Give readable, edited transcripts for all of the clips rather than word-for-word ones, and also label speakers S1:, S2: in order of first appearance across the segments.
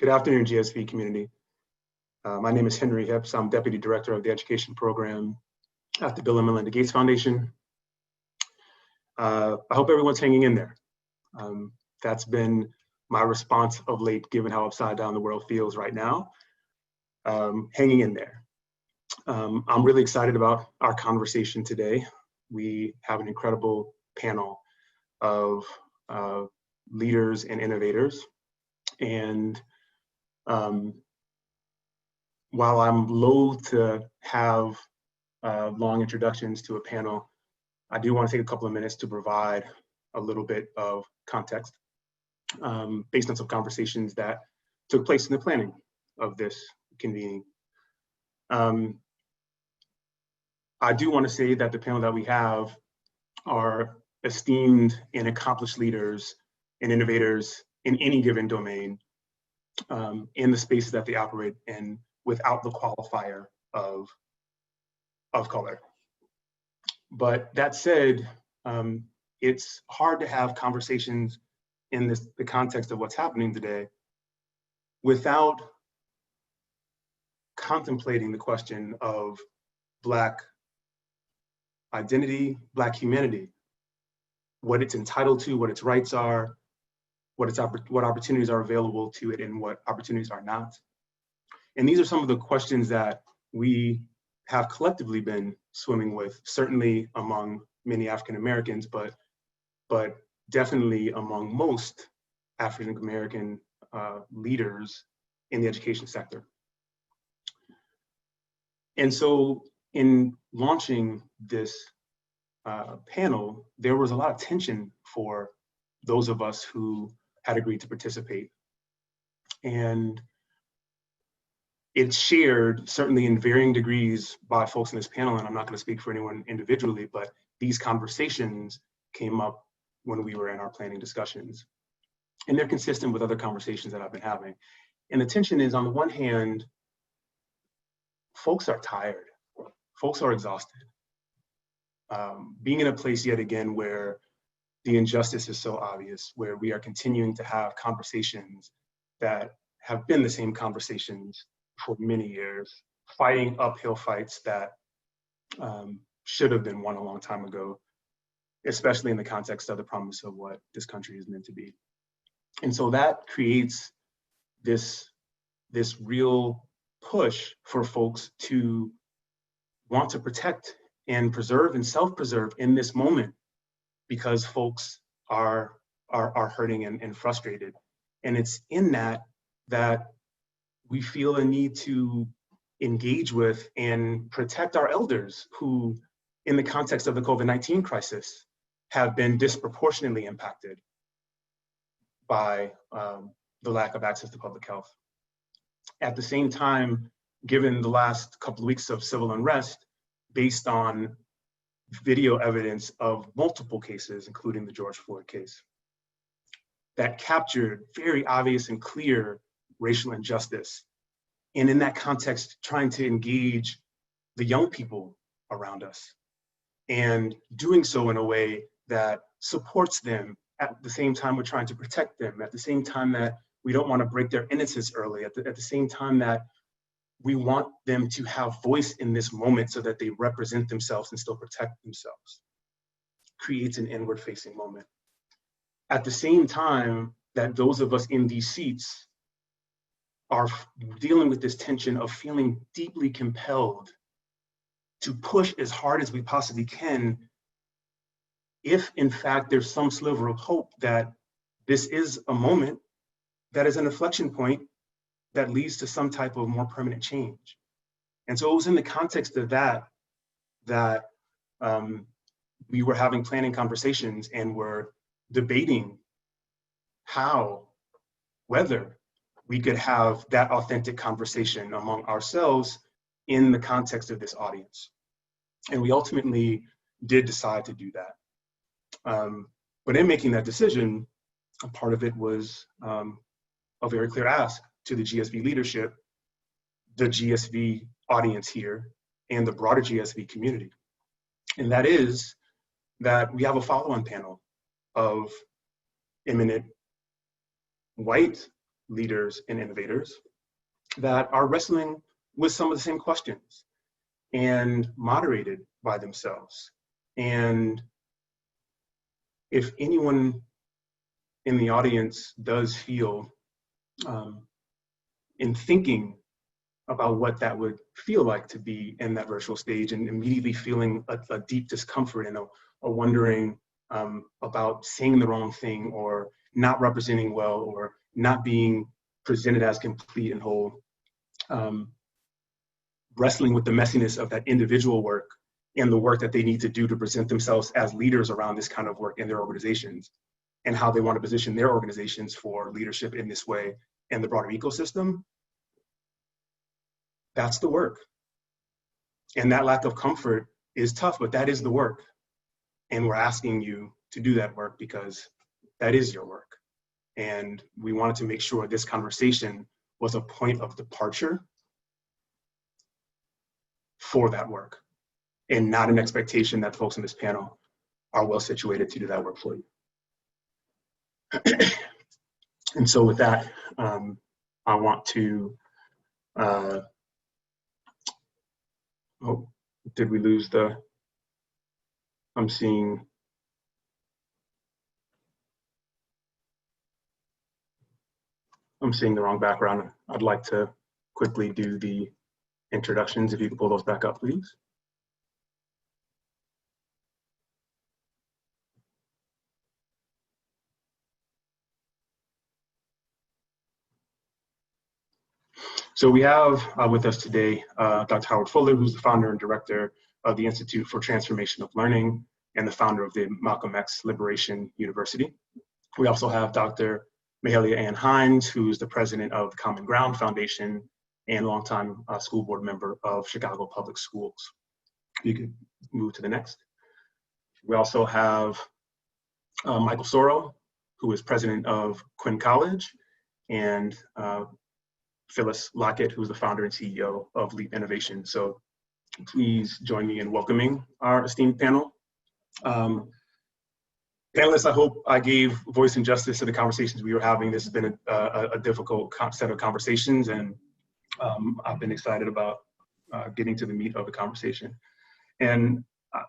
S1: Good afternoon, GSV community. My name is Honoree Hips. I'm Deputy Director of the Education Program at the Bill and Melinda Gates Foundation. I hope everyone's hanging in there. That's been my response of late, given how upside down the world feels right now. Hanging in there. I'm really excited about our conversation today. We have an incredible panel of leaders and innovators. And while I'm loath to have long introductions to a panel, I do want to take a couple of minutes to provide a little bit of context based on some conversations that took place in the planning of this convening. I do want to say that the panel that we have are esteemed and accomplished leaders and innovators in any given domain in the spaces that they operate in without the qualifier of color. But that said, it's hard to have conversations in the context of what's happening today without contemplating the question of Black identity, Black humanity, what it's entitled to, what its rights are, what opportunities are available to it, and what opportunities are not. And these are some of the questions that we have collectively been swimming with, certainly among many African Americans, but definitely among most African American leaders in the education sector. And so in launching this panel, there was a lot of tension for those of us who had agreed to participate. And it's shared, certainly in varying degrees, by folks in this panel, and I'm not going to speak for anyone individually, but these conversations came up when we were in our planning discussions. And they're consistent with other conversations that I've been having. And the tension is, on the one hand, folks are tired, folks are exhausted. Being in a place yet again where the injustice is so obvious, where we are continuing to have conversations that have been the same conversations for many years, fighting uphill fights that should have been won a long time ago, especially in the context of the promise of what this country is meant to be. And so that creates this real push for folks to want to protect and preserve and self-preserve in this moment, because folks are hurting and frustrated. And it's in that we feel a need to engage with and protect our elders who, in the context of the COVID-19 crisis, have been disproportionately impacted by the lack of access to public health. At the same time, given the last couple of weeks of civil unrest, based on video evidence of multiple cases, including the George Floyd case, that captured very obvious and clear racial injustice. And in that context, trying to engage the young people around us and doing so in a way that supports them at the same time we're trying to protect them, at the same time that we don't want to break their innocence early, at the same time that we want them to have voice in this moment so that they represent themselves and still protect themselves. Creates an inward-facing moment. At the same time that those of us in these seats are dealing with this tension of feeling deeply compelled to push as hard as we possibly can, if in fact there's some sliver of hope that this is a moment that is an inflection point that leads to some type of more permanent change. And so it was in the context of that we were having planning conversations and were debating whether we could have that authentic conversation among ourselves in the context of this audience. And we ultimately did decide to do that. But in making that decision, a part of it was a very clear ask to the GSV leadership, the GSV audience here, and the broader GSV community. And that is that we have a follow-on panel of eminent white leaders and innovators that are wrestling with some of the same questions and moderated by themselves. And if anyone in the audience does feel in thinking about what that would feel like to be in that virtual stage and immediately feeling a deep discomfort and a wondering about saying the wrong thing or not representing well or not being presented as complete and whole, wrestling with the messiness of that individual work and the work that they need to do to present themselves as leaders around this kind of work in their organizations and how they want to position their organizations for leadership in this way and the broader ecosystem. That's the work. And that lack of comfort is tough, but that is the work. And we're asking you to do that work because that is your work. And we wanted to make sure this conversation was a point of departure for that work and not an expectation that folks in this panel are well situated to do that work for you. And so with that, I want to, oh, did we lose the, I'm seeing the wrong background. I'd like to quickly do the introductions. If you can pull those back up, please. So we have with us today Dr. Howard Fuller, who's the founder and director of the Institute for Transformation of Learning and the founder of the Malcolm X Liberation University. We also have Dr. Mahalia Hines, who's the president of the Common Ground Foundation and longtime school board member of Chicago Public Schools. You can move to the next. We also have Michael Sorrell, who is president of Quinn College, and Phyllis Lockett, who's the founder and CEO of Leap Innovation. So please join me in welcoming our esteemed panel. Panelists, I hope I gave voice and justice to the conversations we were having. This has been a difficult set of conversations, and I've been excited about getting to the meat of the conversation. And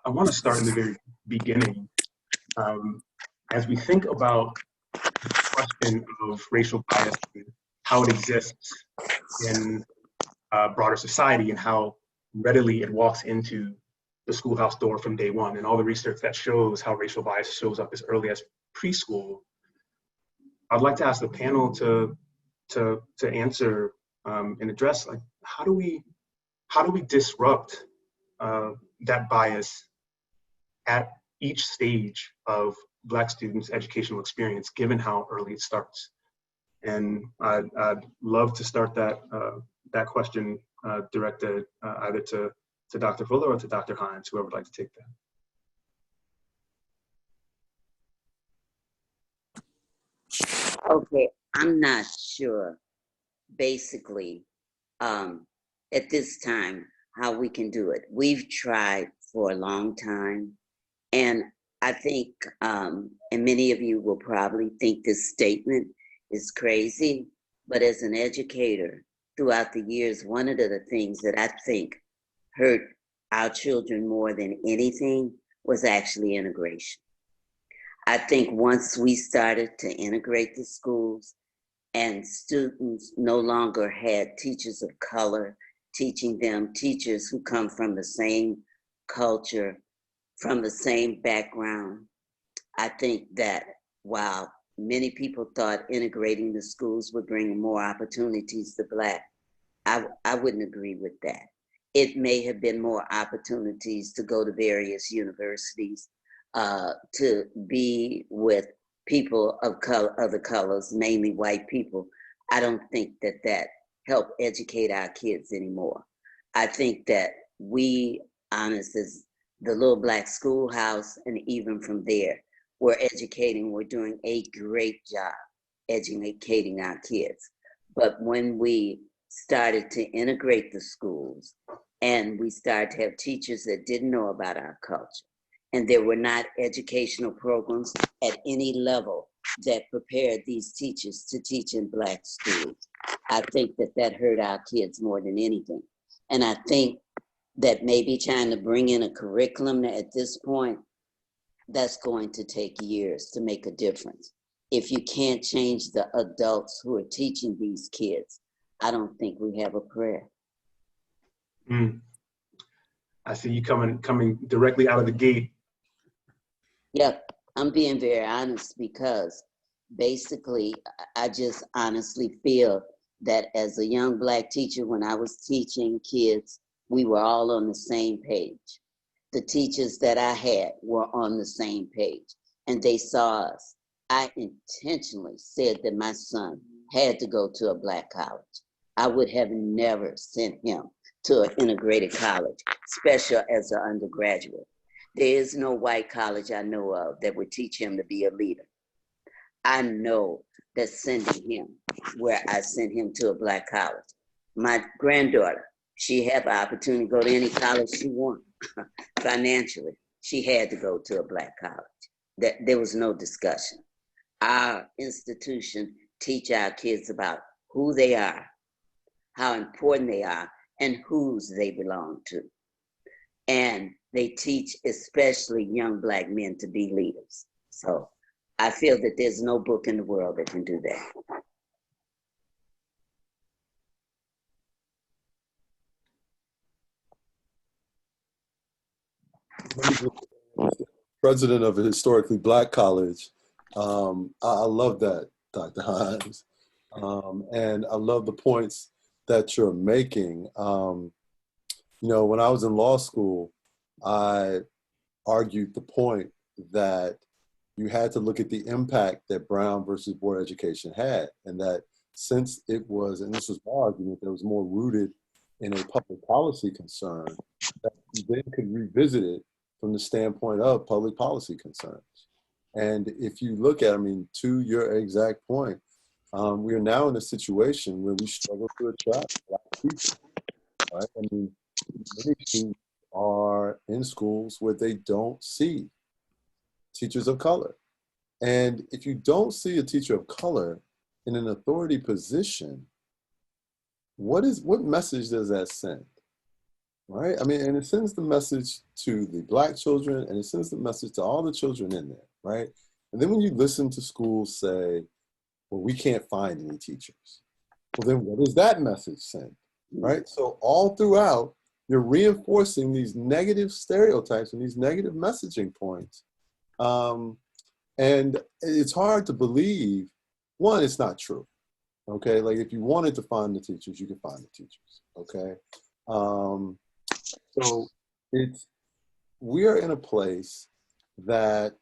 S1: I want to start in the very beginning. As we think about the question of racial bias and how it exists in broader society and how readily it walks into the schoolhouse door from day one, and all the research that shows how racial bias shows up as early as preschool, I'd like to ask the panel to answer and address, like, how do we disrupt that bias at each stage of Black students' educational experience, given how early it starts? And I'd love to start that question directed either to Dr. Fuller or to Dr. Hines, whoever would like to take that.
S2: Okay, I'm not sure, basically, at this time, how we can do it. We've tried for a long time, and I think, and many of you will probably think this statement is crazy, but as an educator throughout the years, one of the things that I think hurt our children more than anything was actually integration. I think once we started to integrate the schools and students no longer had teachers of color teaching them, teachers who come from the same culture, from the same background, I think that while many people thought integrating the schools would bring more opportunities to Black, I wouldn't agree with that. It may have been more opportunities to go to various universities, to be with people of color, other colors, mainly white people. I don't think that helped educate our kids anymore. I think that we, honest as the little Black schoolhouse, and even from there, we're doing a great job educating our kids. But when we started to integrate the schools and we started to have teachers that didn't know about our culture, and there were not educational programs at any level that prepared these teachers to teach in Black schools. I think that hurt our kids more than anything. And I think that maybe trying to bring in a curriculum at this point, that's going to take years to make a difference. If you can't change the adults who are teaching these kids, I don't think we have a prayer.
S1: I see you coming directly out of the gate.
S2: Yep, I'm being very honest because basically, I just honestly feel that as a young Black teacher, when I was teaching kids, we were all on the same page. The teachers that I had were on the same page, and they saw us. I intentionally said that my son had to go to a Black college. I would have never sent him to an integrated college, especially as an undergraduate. There is no white college I know of that would teach him to be a leader. I know that sending him where I sent him to a Black college. My granddaughter, she had the opportunity to go to any college she wanted. Financially, she had to go to a Black college. There was no discussion. Our institution teach our kids about who they are, how important they are, and whose they belong to. And they teach especially young Black men to be leaders. So I feel that there's no book in the world that can do that.
S3: President of a historically Black college. I love that, Dr. Hines. And I love the points that you're making. You know, when I was in law school, I argued the point that you had to look at the impact that Brown versus Board of Education had, and that since it was, and this was my argument, that it was more rooted in a public policy concern, that you then could revisit it from the standpoint of public policy concerns. And if you look at, I mean, to your exact point, we are now in a situation where we struggle to attract Black people, right? I mean, many students are in schools where they don't see teachers of color. And if you don't see a teacher of color in an authority position, what message does that send? Right? I mean, and it sends the message to the Black children, and it sends the message to all the children in there, right? And then when you listen to schools say, well, we can't find any teachers. Well, then what does that message send, right? So all throughout, you're reinforcing these negative stereotypes and these negative messaging points. And it's hard to believe, one, it's not true, okay? Like if you wanted to find the teachers, you could find the teachers, okay? So we are in a place that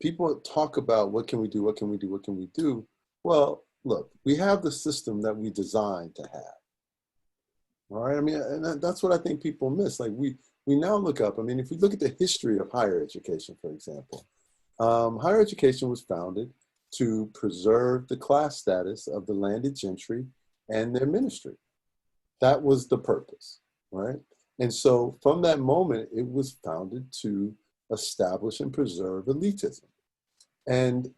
S3: people talk about what can we do, what can we do, what can we do? Well, look, we have the system that we designed to have. All right, I mean, and that's what I think people miss. Like we now look up, I mean, if we look at the history of higher education, for example, higher education was founded to preserve the class status of the landed gentry and their ministry. That was the purpose, right? And so from that moment, it was founded to establish and preserve elitism. And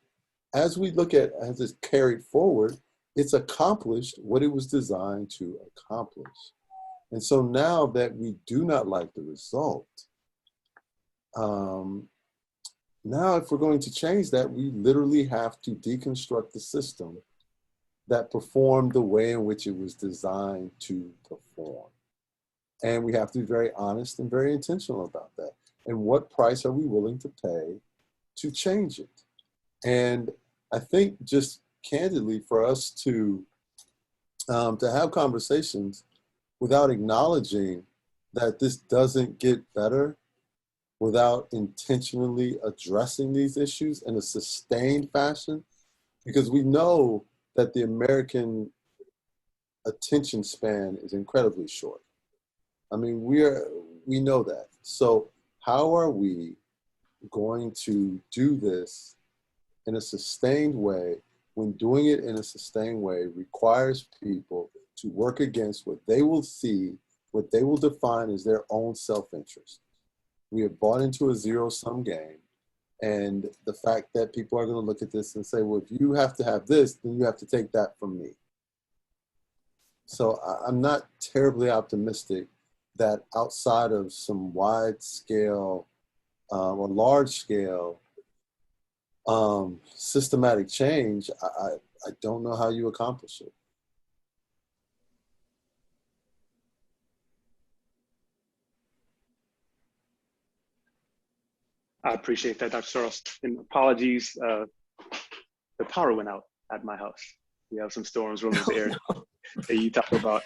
S3: as we look at, as it's carried forward, it's accomplished what it was designed to accomplish. And so now that we do not like the result, now if we're going to change that, we literally have to deconstruct the system that performed the way in which it was designed to perform. And we have to be very honest and very intentional about that. And what price are we willing to pay to change it? And I think just candidly for us to have conversations without acknowledging that this doesn't get better, without intentionally addressing these issues in a sustained fashion, because we know that the American attention span is incredibly short. I mean, we know that. So how are we going to do this in a sustained way when doing it in a sustained way requires people to work against what they will see, what they will define as their own self-interest? We have bought into a zero-sum game, And the fact that people are going to look at this and say, well, if you have to have this, then you have to take that from me. So I'm not terribly optimistic that outside of some wide scale or large scale systematic change, I don't know how you accomplish it.
S1: I appreciate that, Dr. Sorrell. And apologies, the power went out at my house. We have some storms rolling through the air. And you talk about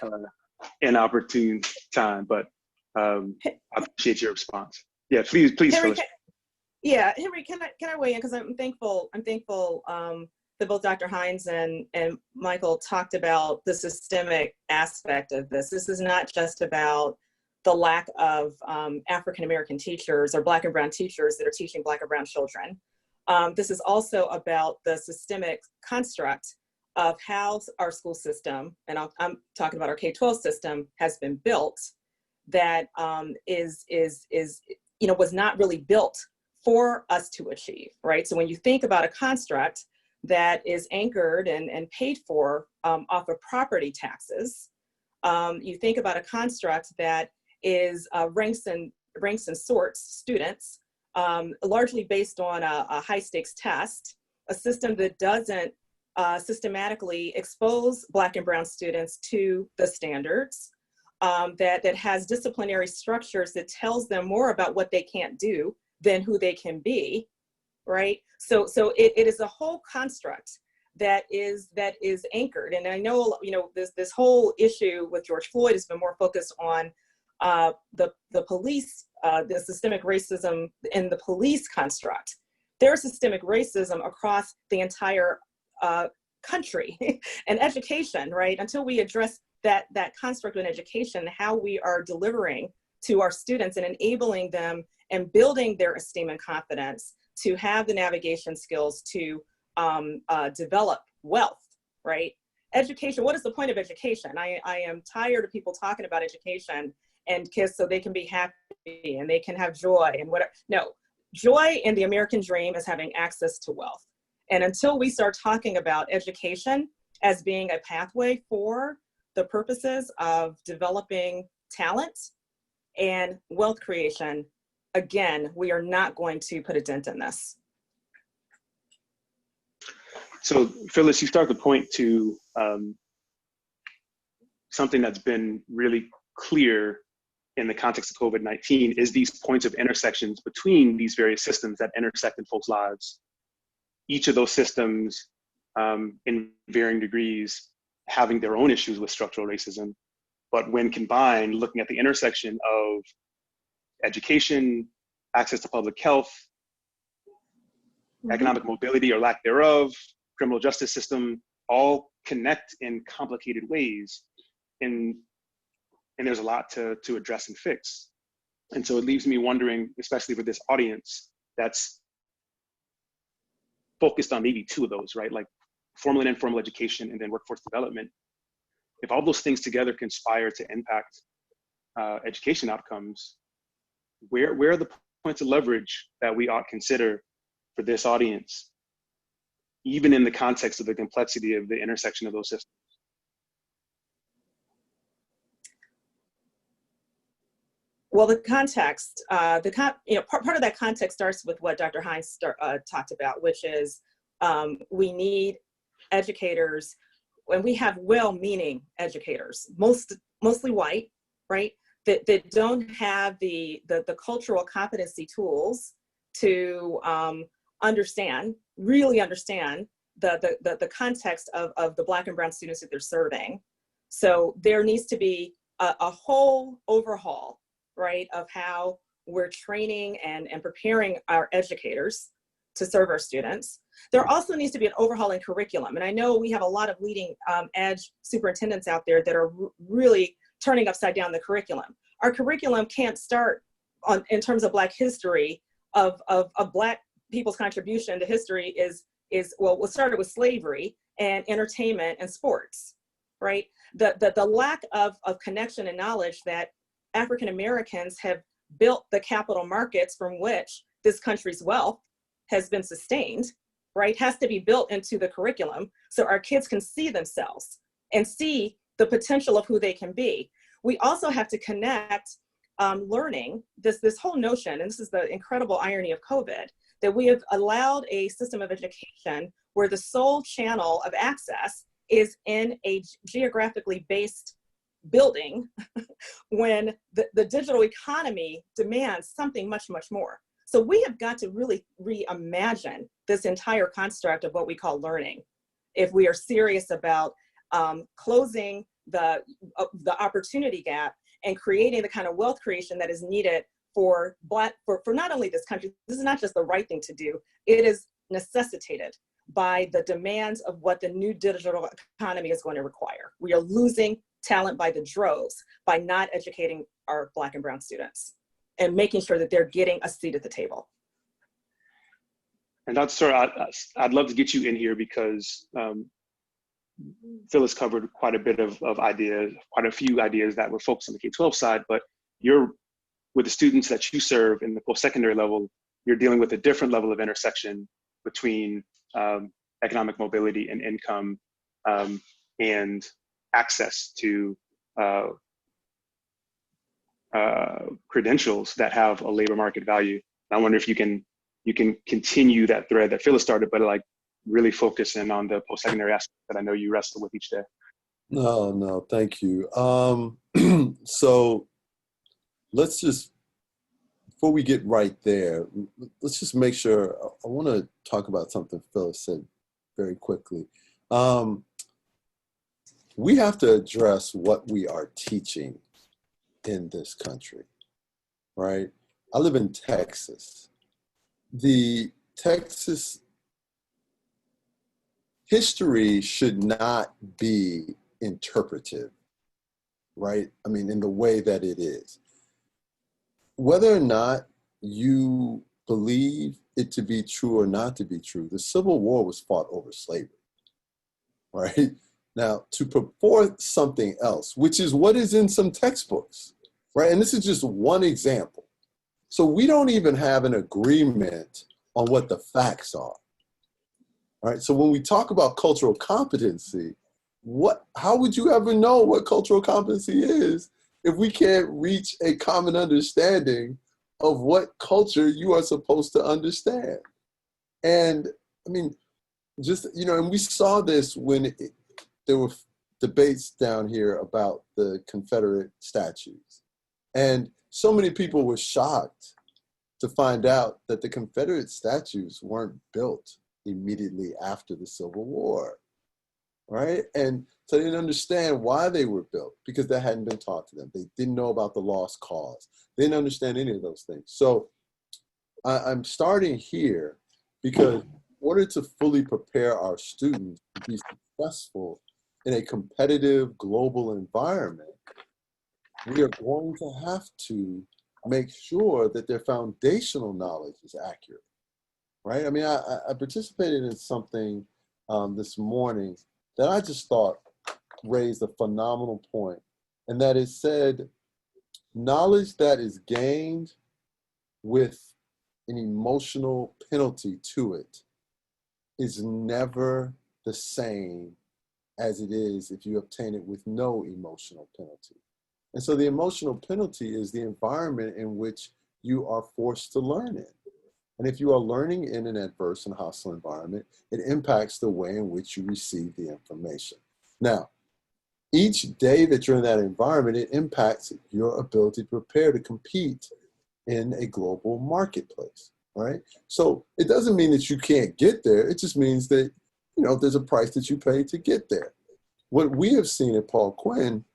S1: inopportune time, but I appreciate your response. Yeah, please,
S4: Henry,
S1: Phyllis.
S4: Henry, can I weigh in? Because I'm thankful that both Dr. Hines and Michael talked about the systemic aspect of this. This is not just about the lack of African-American teachers or Black and brown teachers that are teaching Black and brown children. This is also about the systemic construct of how our school system, and I'm talking about our K-12 system, has been built, that was not really built for us to achieve, right? So when you think about a construct that is anchored and paid for off of property taxes, you think about a construct that is ranks and sorts students, largely based on a high stakes test, a system that doesn't systematically expose Black and brown students to the standards, that has disciplinary structures that tells them more about what they can't do than who they can be, right? So it is a whole construct that is anchored. And I know, this whole issue with George Floyd has been more focused on the police, the systemic racism in the police construct. There's systemic racism across the entire country and education, right? Until we address that construct in education, how we are delivering to our students and enabling them and building their esteem and confidence to have the navigation skills to develop wealth, right? Education, what is the point of education? I am tired of people talking about education and kids so they can be happy and they can have joy and whatever. No, joy in the American dream is having access to wealth. And until we start talking about education as being a pathway for the purposes of developing talent and wealth creation, again, we are not going to put a dent in this.
S1: So Phyllis, you start to point to something that's been really clear in the context of COVID-19 is these points of intersections between these various systems that intersect in folks' lives. Each of those systems, in varying degrees, having their own issues with structural racism, but when combined, looking at the intersection of education, access to public health, economic mobility or lack thereof, criminal justice system, all connect in complicated ways. And there's a lot to address and fix. And so it leaves me wondering, especially for this audience that's focused on maybe two of those, right? Like formal and informal education and then workforce development. If all those things together conspire to impact education outcomes, where are the points of leverage that we ought to consider for this audience, even in the context of the complexity of the intersection of those systems?
S4: Well, the context, part of that context starts with what Dr. Hines talked about, which is we need educators, and we have well-meaning educators, mostly white, right? That don't have the cultural competency tools to really understand the context of the Black and brown students that they're serving. So there needs to be a whole overhaul, right, of how we're training and preparing our educators to serve our students. There also needs to be an overhaul in curriculum. And I know we have a lot of leading edge superintendents out there that are really turning upside down the curriculum. Our curriculum can't start in terms of Black history of Black people's contribution to history what started with slavery and entertainment and sports, right? The lack of connection and knowledge that African Americans have built the capital markets from which this country's wealth has been sustained, right, has to be built into the curriculum so our kids can see themselves and see the potential of who they can be. We also have to connect learning, this whole notion, and this is the incredible irony of COVID, that we have allowed a system of education where the sole channel of access is in a geographically based building when the digital economy demands something much, much more. So we have got to really reimagine this entire construct of what we call learning if we are serious about closing the opportunity gap and creating the kind of wealth creation that is needed for not only this country. This is not just the right thing to do, it is necessitated by the demands of what the new digital economy is going to require. We are losing talent by the droves by not educating our Black and brown students and making sure that they're getting a seat at the table.
S1: And Dr. Sorrell, I'd love to get you in here because Phyllis covered quite a bit of ideas, quite a few ideas that were focused on the K-12 side, but with the students that you serve in the post-secondary level, you're dealing with a different level of intersection between economic mobility and income and access to credentials that have a labor market value. And I wonder if you can continue that thread that Phyllis started, but like really focus in on the post-secondary aspect that I know you wrestle with each day.
S3: No, thank you. So let's just, before we get right there, let's just make sure, I want to talk about something Phyllis said very quickly. We have to address what we are teaching in this country, right? I live in Texas. The Texas history should not be interpretive, right? I mean, in the way that it is. Whether or not you believe it to be true or not to be true, the Civil War was fought over slavery, right? Now, to put forth something else, which is what is in some textbooks, right? And this is just one example. So we don't even have an agreement on what the facts are, right? So when we talk about cultural competency, how would you ever know what cultural competency is if we can't reach a common understanding of what culture you are supposed to understand? And I mean, just, and we saw this when there were debates down here about the Confederate statues. And so many people were shocked to find out that the Confederate statues weren't built immediately after the Civil War, right? And so they didn't understand why they were built because that hadn't been taught to them. They didn't know about the lost cause. They didn't understand any of those things. So I'm starting here because in order to fully prepare our students to be successful in a competitive global environment, we are going to have to make sure that their foundational knowledge is accurate, right? I mean, I participated in something this morning that I just thought raised a phenomenal point, and that it said, knowledge that is gained with an emotional penalty to it is never the same as it is if you obtain it with no emotional penalty. And so the emotional penalty is the environment in which you are forced to learn in. And if you are learning in an adverse and hostile environment, it impacts the way in which you receive the information. Now, each day that you're in that environment, it impacts your ability to prepare to compete in a global marketplace, right? So it doesn't mean that you can't get there. It just means that, there's a price that you pay to get there. What we have seen at Paul Quinn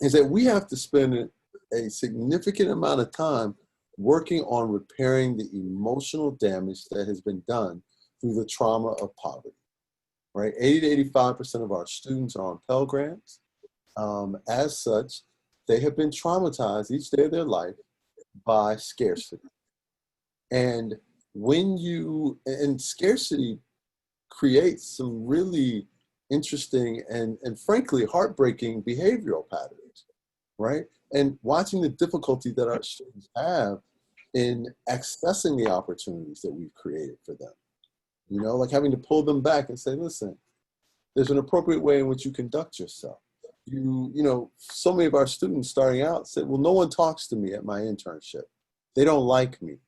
S3: is that we have to spend a significant amount of time working on repairing the emotional damage that has been done through the trauma of poverty, right? 80 to 85% of our students are on Pell Grants. As such, they have been traumatized each day of their life by scarcity. And scarcity creates some really interesting and frankly heartbreaking behavioral patterns, right? And watching the difficulty that our students have in accessing the opportunities that we've created for them. You know, like having to pull them back and say, listen, there's an appropriate way in which you conduct yourself. You know, so many of our students starting out said, well, no one talks to me at my internship. They don't like me.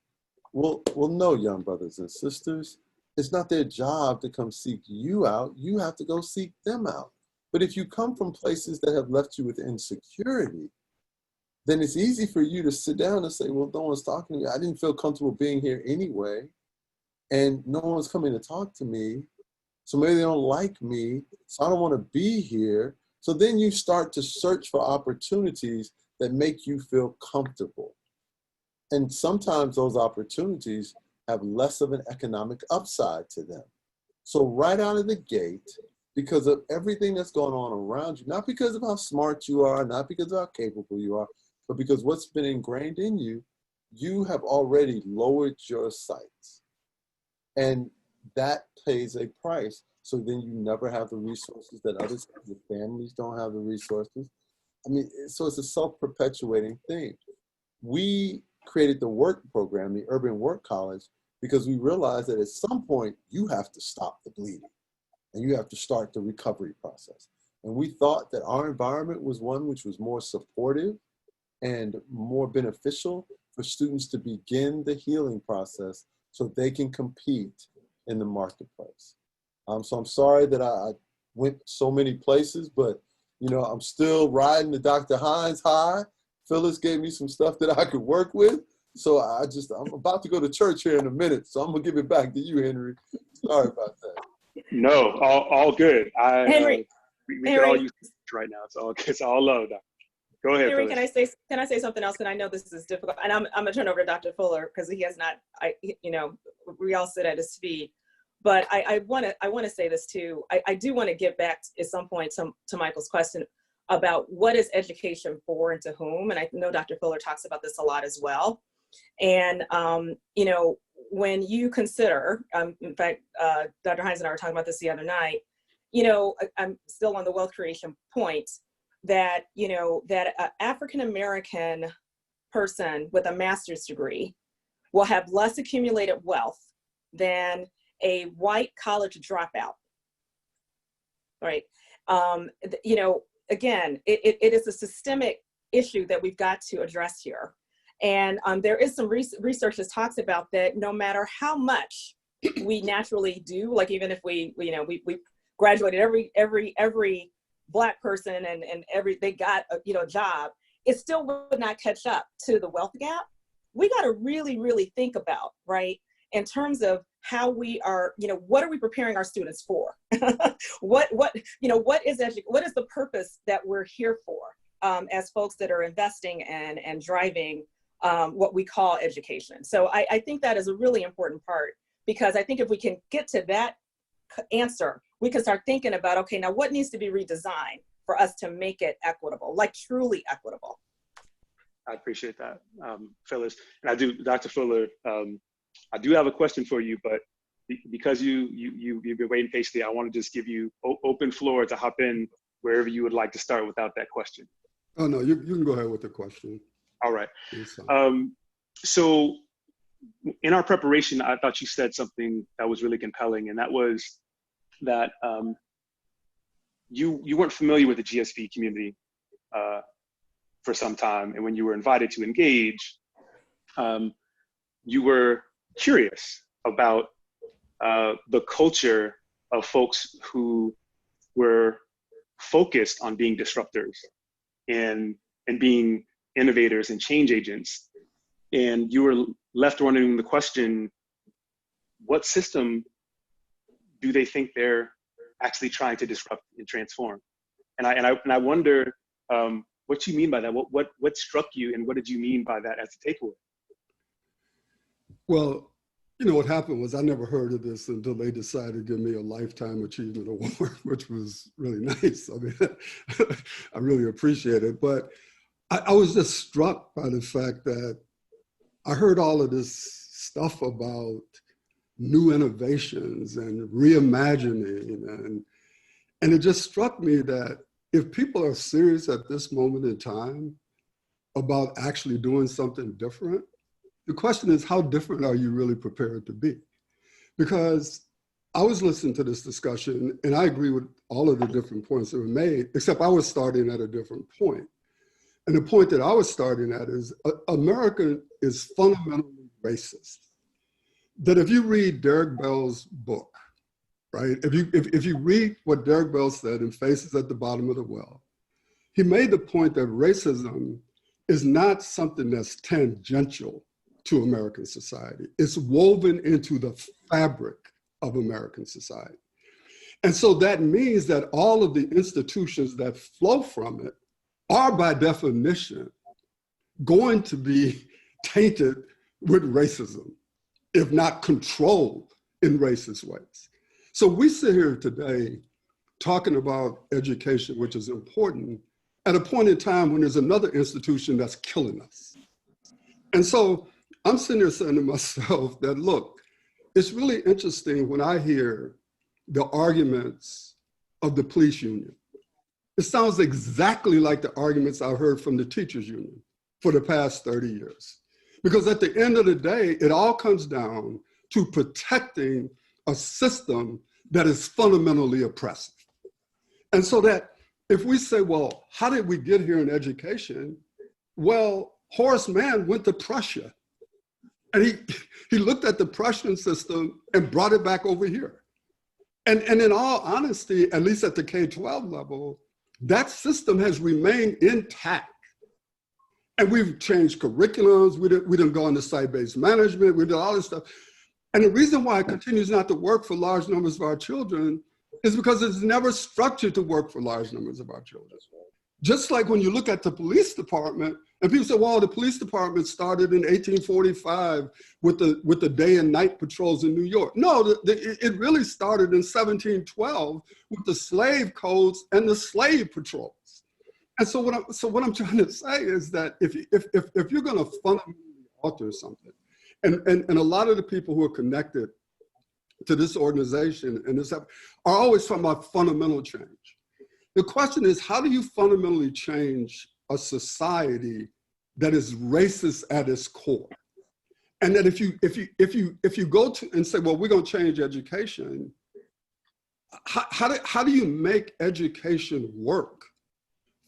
S3: Well, no, young brothers and sisters, it's not their job to come seek you out. You have to go seek them out. But if you come from places that have left you with insecurity, then it's easy for you to sit down and say, well, no one's talking to me. I didn't feel comfortable being here anyway. And no one's coming to talk to me. So maybe they don't like me. So I don't want to be here. So then you start to search for opportunities that make you feel comfortable. And sometimes those opportunities have less of an economic upside to them. So right out of the gate, because of everything that's going on around you, not because of how smart you are, not because of how capable you are, but because what's been ingrained in you, you have already lowered your sights. And that pays a price. So then you never have the resources that others have. Your families don't have the resources. I mean, so it's a self-perpetuating thing. We created the work program, the Urban Work College, because we realized that at some point you have to stop the bleeding and you have to start the recovery process. And we thought that our environment was one which was more supportive and more beneficial for students to begin the healing process so they can compete in the marketplace. So I'm sorry that I went so many places, but you know, I'm still riding the Dr. Hines high. Phyllis gave me some stuff that I could work with. So I'm about to go to church here in a minute. So I'm gonna give it back to you, Henry. Sorry about that.
S1: No, all good.
S4: Henry,
S1: we can all use it right now. It's all love. Go ahead,
S4: Henry,
S1: Phyllis.
S4: can I say something else? And I know this is difficult, and I'm gonna turn over to Dr. Fuller because he has not. You know, we all sit at his feet. But I want to say this too. I do want to get back at some point to Michael's question about what is education for and to whom. And I know Dr. Fuller talks about this a lot as well. And you know, when you consider, in fact, Dr. Hines and I were talking about this the other night. You know, I'm still on the wealth creation point that you know that an African American person with a master's degree will have less accumulated wealth than a white college dropout, right? You know, again, it is a systemic issue that we've got to address here. And there is some research that talks about that no matter how much we naturally do, like even if we graduated every Black person and they got a job, it still would not catch up to the wealth gap. We got to really think about, right, in terms of how we are, what are we preparing our students for? what is the purpose that we're here for as folks that are investing and driving what we call education. So I think that is a really important part, because I think if we can get to that answer, we can start thinking about, okay, now what needs to be redesigned for us to make it equitable, like truly equitable.
S1: I appreciate that, Phyllis. And I do, Dr. Fuller, I do have a question for you, but because you've been waiting patiently, I want to just give you open floor to hop in wherever you would like to start without that question.
S5: Oh, no, you can go ahead with the question.
S1: All right. So in our preparation, I thought you said something that was really compelling, and that was that you weren't familiar with the GSV community for some time, and when you were invited to engage, you were curious about the culture of folks who were focused on being disruptors and being innovators and change agents. And you were left wondering the question, what system do they think they're actually trying to disrupt and transform? And I wonder what you mean by that. What struck you, and what did you mean by that as a takeaway?
S5: Well, what happened was I never heard of this until they decided to give me a Lifetime Achievement Award, which was really nice. I mean, I really appreciate it. But I was just struck by the fact that I heard all of this stuff about new innovations and reimagining. And it just struck me that if people are serious at this moment in time about actually doing something different, The question is, how different are you really prepared to be? Because I was listening to this discussion, and I agree with all of the different points that were made, except I was starting at a different point. And the point that I was starting at is America is fundamentally racist. That if you read Derek Bell's book, right? If you read what Derek Bell said in Faces at the Bottom of the Well, he made the point that racism is not something that's tangential to American society. It's woven into the fabric of American society. And so that means that all of the institutions that flow from it are by definition going to be tainted with racism, if not controlled in racist ways. So we sit here today talking about education, which is important, at a point in time when there's another institution that's killing us. And so I'm sitting there saying to myself that, look, it's really interesting when I hear the arguments of the police union. It sounds exactly like the arguments I've heard from the teachers union for the past 30 years. Because at the end of the day, it all comes down to protecting a system that is fundamentally oppressive. And so that if we say, well, how did we get here in education? Well, Horace Mann went to Prussia. And he looked at the Prussian system and brought it back over here. And in all honesty, at least at the K-12 level, that system has remained intact. And we've changed curriculums, we didn't go into site-based management, we did all this stuff. And the reason why it continues not to work for large numbers of our children is because it's never structured to work for large numbers of our children. Just like when you look at the police department, and people say, well, the police department started in 1845 with the day and night patrols in New York. No, it really started in 1712 with the slave codes and the slave patrols. And so what I'm trying to say is that if you're going to fundamentally alter something, and a lot of the people who are connected to this organization and this are always talking about fundamental change. The question is, how do you fundamentally change a society that is racist at its core? And that if you go to and say, well, we're going to change education, how do you make education work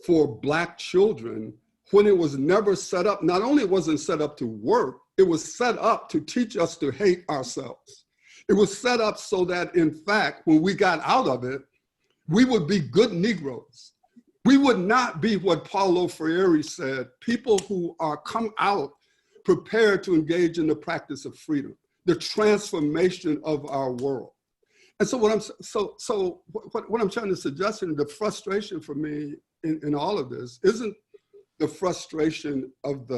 S5: for Black children when it was never set up? Not only wasn't set up to work, it was set up to teach us to hate ourselves. It was set up so that, in fact, when we got out of it, we would be good Negroes. We would not be what Paulo Freire said, people who are come out prepared to engage in the practice of freedom, the transformation of our world. And so what I'm trying to suggest, and the frustration for me in all of this isn't the frustration of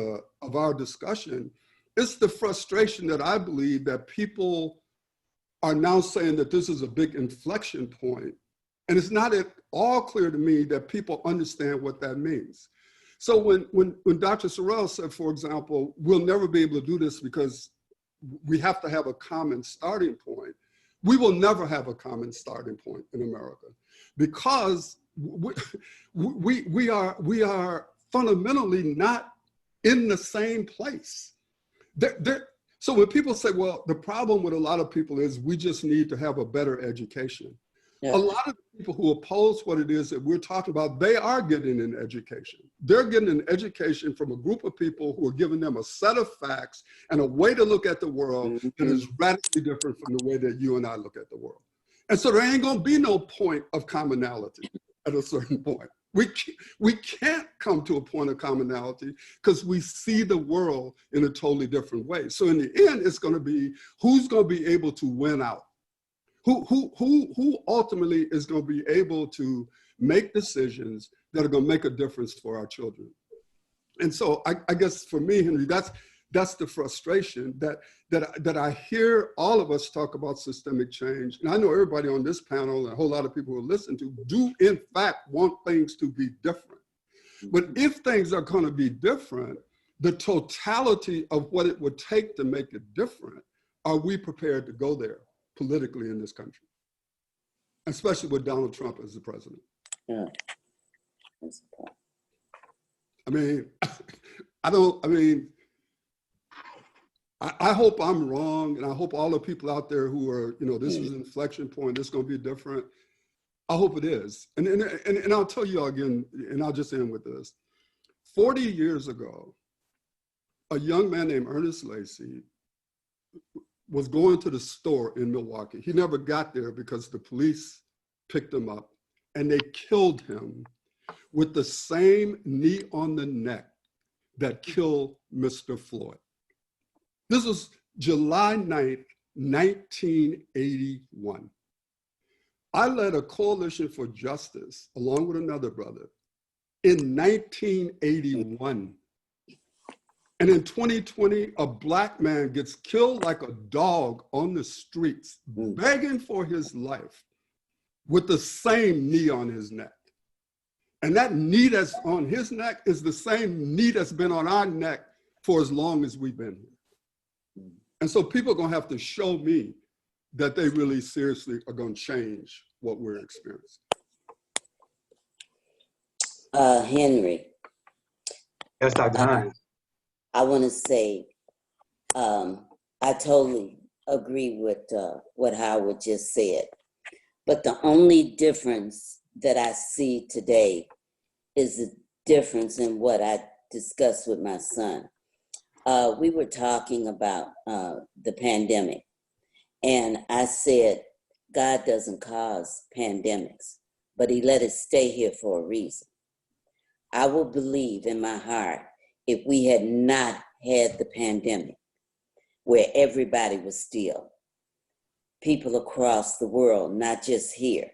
S5: our discussion. It's the frustration that I believe that people are now saying that this is a big inflection point. And it's not at all clear to me that people understand what that means. So when Dr. Sorrell said, for example, we'll never be able to do this because we have to have a common starting point, we will never have a common starting point in America because we are fundamentally not in the same place. So when people say, well, the problem with a lot of people is we just need to have a better education. Yeah. A lot of people who oppose what it is that we're talking about, they are getting an education. They're getting an education from a group of people who are giving them a set of facts and a way to look at the world that is radically different from the way that you and I look at the world. And so there ain't gonna be no point of commonality at a certain point. We can't come to a point of commonality because we see the world in a totally different way. So in the end, it's gonna be who's gonna be able to win out. Who ultimately is going to be able to make decisions that are going to make a difference for our children? And so I guess for me, Henry, that's the frustration that I hear all of us talk about systemic change. And I know everybody on this panel and a whole lot of people who listen to do in fact want things to be different. But if things are going to be different, the totality of what it would take to make it different, are we prepared to go there politically in this country, especially with Donald Trump as the president?
S2: Yeah.
S5: I mean, I hope I'm wrong, and I hope all the people out there who are, this is an inflection point, this is going to be different. I hope it is. And I'll tell you all again, and I'll just end with this. 40 years ago, a young man named Ernest Lacey was going to the store in Milwaukee. He never got there because the police picked him up and they killed him with the same knee on the neck that killed Mr. Floyd. This was July 9th, 1981. I led a coalition for justice along with another brother in 1981. And in 2020, a Black man gets killed like a dog on the streets, begging for his life with the same knee on his neck. And that knee that's on his neck is the same knee that's been on our neck for as long as we've been here. And so people are gonna have to show me that they really seriously are gonna change what we're experiencing.
S2: Henry.
S1: Yes, Dr. Hines.
S2: I want to say, I totally agree with what Howard just said. But the only difference that I see today is the difference in what I discussed with my son. We were talking about the pandemic, and I said, God doesn't cause pandemics, but he let it stay here for a reason. I will believe in my heart, if we had not had the pandemic, where everybody was still, people across the world, not just here,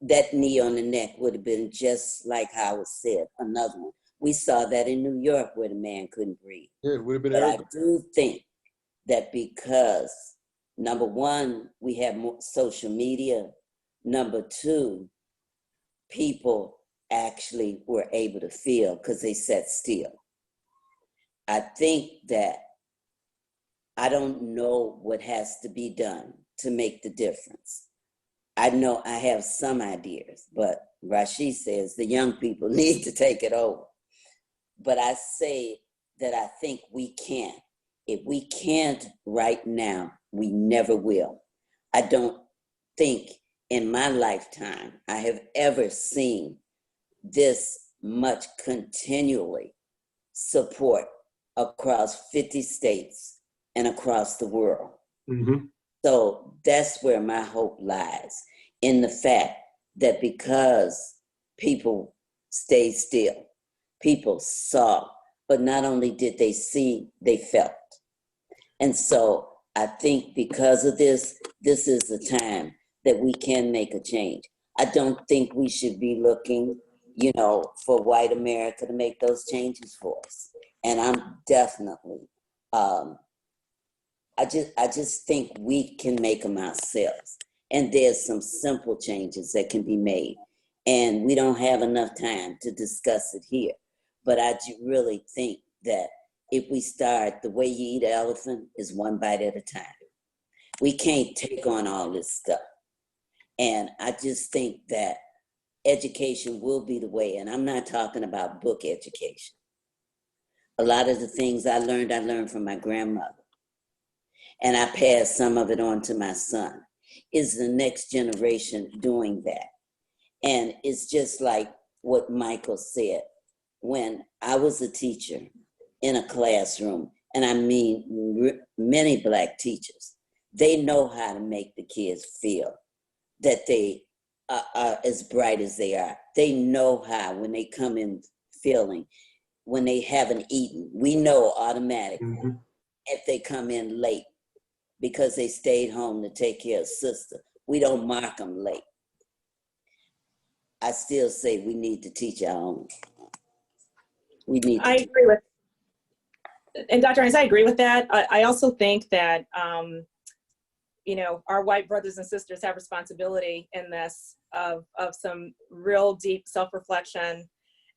S2: that knee on the neck would have been just like Howard said, another one. We saw that in New York where the man couldn't breathe.
S3: Yeah, it would have been
S2: But
S3: everybody.
S2: I do think that because, number one, we have more social media. Number two, people actually were able to feel because they sat still. I think that I don't know what has to be done to make the difference. I know I have some ideas, but Rashid says the young people need to take it over. But I say that I think we can. If we can't right now, we never will. I don't think in my lifetime I have ever seen this much continually support across 50 states and across the world.
S1: Mm-hmm.
S2: So that's where my hope lies, in the fact that because people stayed still, people saw, but not only did they see, they felt. And so I think because of this, this is the time that we can make a change. I don't think we should be looking, for white America to make those changes for us. And I'm definitely, I just think we can make them ourselves. And there's some simple changes that can be made. And we don't have enough time to discuss it here. But I really think that if we start, the way you eat an elephant is one bite at a time. We can't take on all this stuff. And I just think that education will be the way. And I'm not talking about book education. A lot of the things I learned from my grandmother. And I passed some of it on to my son. Is the next generation doing that? And it's just like what Michael said. When I was a teacher in a classroom, and I mean many Black teachers, they know how to make the kids feel that they are as bright as they are. They know how, when they come in feeling, when they haven't eaten, we know automatically if they come in late because they stayed home to take care of sister. We don't mark them late. I still say we need to teach our own.
S4: I agree with, and Dr. Hines, I agree with that. I also think that, our white brothers and sisters have responsibility in this of some real deep self-reflection.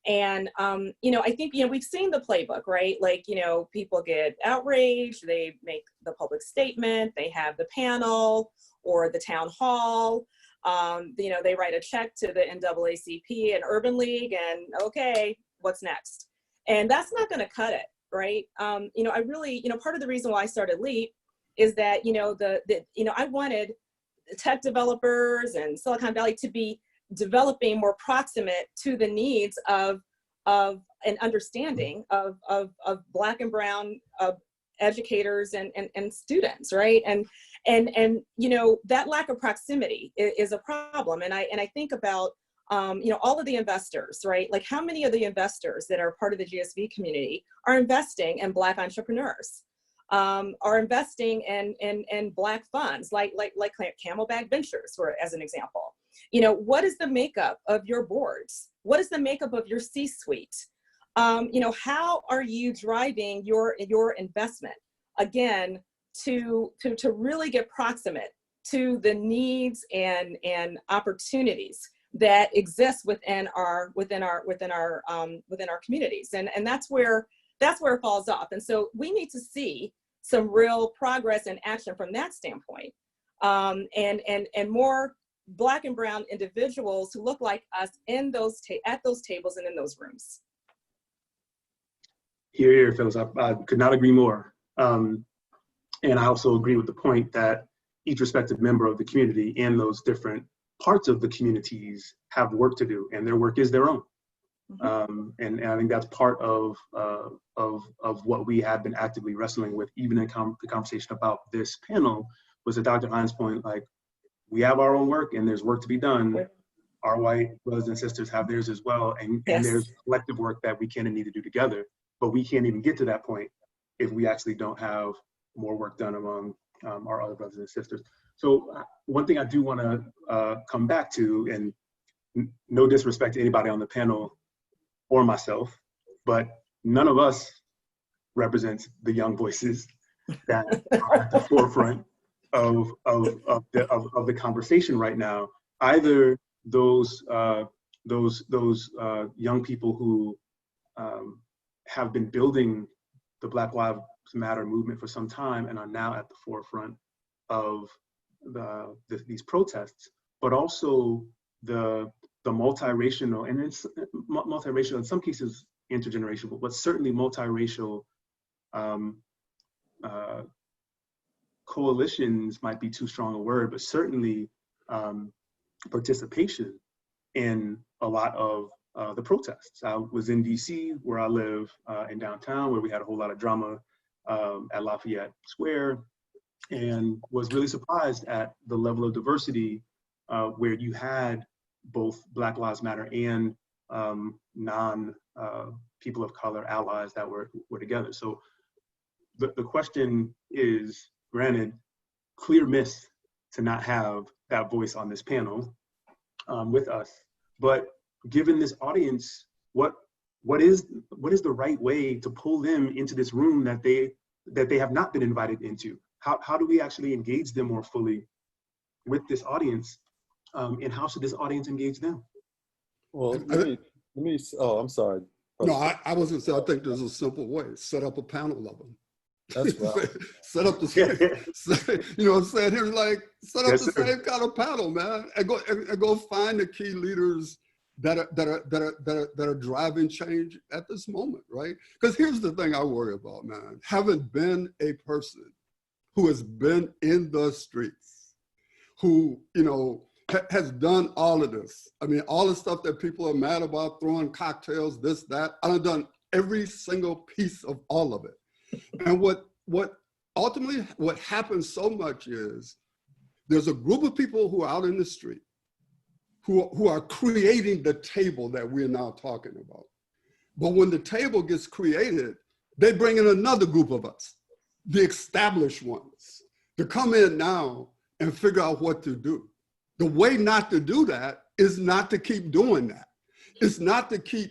S4: And, I think, we've seen the playbook, right? Like, people get outraged, they make the public statement, they have the panel or the town hall. They write a check to the NAACP and Urban League and okay, what's next? And that's not going to cut it, right? You know, I really, you know, part of the reason why I started LEAP is that, you know, I wanted tech developers and Silicon Valley to be developing more proximate to the needs of an understanding of Black and Brown educators and students, right? And you know, that lack of proximity is a problem. And I think about you know, all of the investors, right? Like, how many of the investors that are part of the GSV community are investing in Black entrepreneurs, are investing in Black funds, like Camelback Ventures, for as an example. You know, what is the makeup of your boards? What is the makeup of your C-suite? You know, how are you driving your investment, again, to really get proximate to the needs and opportunities that exist within our communities, and that's where it falls off. And so we need to see some real progress and action from that standpoint, and more Black and Brown individuals who look like us in at those tables and in those rooms.
S1: Here, Phyllis, I could not agree more. And I also agree with the point that each respective member of the community and those different parts of the communities have work to do, and their work is their own. Mm-hmm. And I think that's part of what we have been actively wrestling with, even in the conversation about this panel, was to Dr. Hines' point, like, we have our own work and there's work to be done. Our white brothers and sisters have theirs as well, and there's collective work that we can and need to do together. But we can't even get to that point if we actually don't have more work done among our other brothers and sisters. So one thing I do want to come back to, and no disrespect to anybody on the panel or myself, but none of us represents the young voices that are at the forefront of the conversation right now. Either those young people who have been building the Black Lives Matter movement for some time and are now at the forefront of these protests, but also the multiracial, and it's multiracial, in some cases intergenerational, but certainly multiracial coalitions might be too strong a word, but certainly participation in a lot of the protests. I was in DC, where I live, in downtown, where we had a whole lot of drama at Lafayette Square, and was really surprised at the level of diversity where you had both Black Lives Matter and non people of color allies that were together. So the question is, granted, clear miss to not have that voice on this panel with us, but given this audience, what is the right way to pull them into this room that they have not been invited into? How do we actually engage them more fully with this audience, and how should this audience engage them?
S3: Well, let me. Oh, I'm sorry.
S5: No, I was gonna say, I think there's a simple way: set up a panel of them.
S3: That's right.
S5: Set up the same, you know what I'm saying? Here, like, set up the same kind of panel, man, and go find the key leaders that are driving change at this moment, right? Because here's the thing I worry about, man. Having been a person who has been in the streets, who, you know, has done all of this. I mean, all the stuff that people are mad about, throwing cocktails, this, that, I've done every single piece of all of it. And what ultimately happens so much is there's a group of people who are out in the street who are creating the table that we're now talking about. But when the table gets created, they bring in another group of us, the established ones, to come in now and figure out what to do. The way not to do that is not to keep doing that. It's not to keep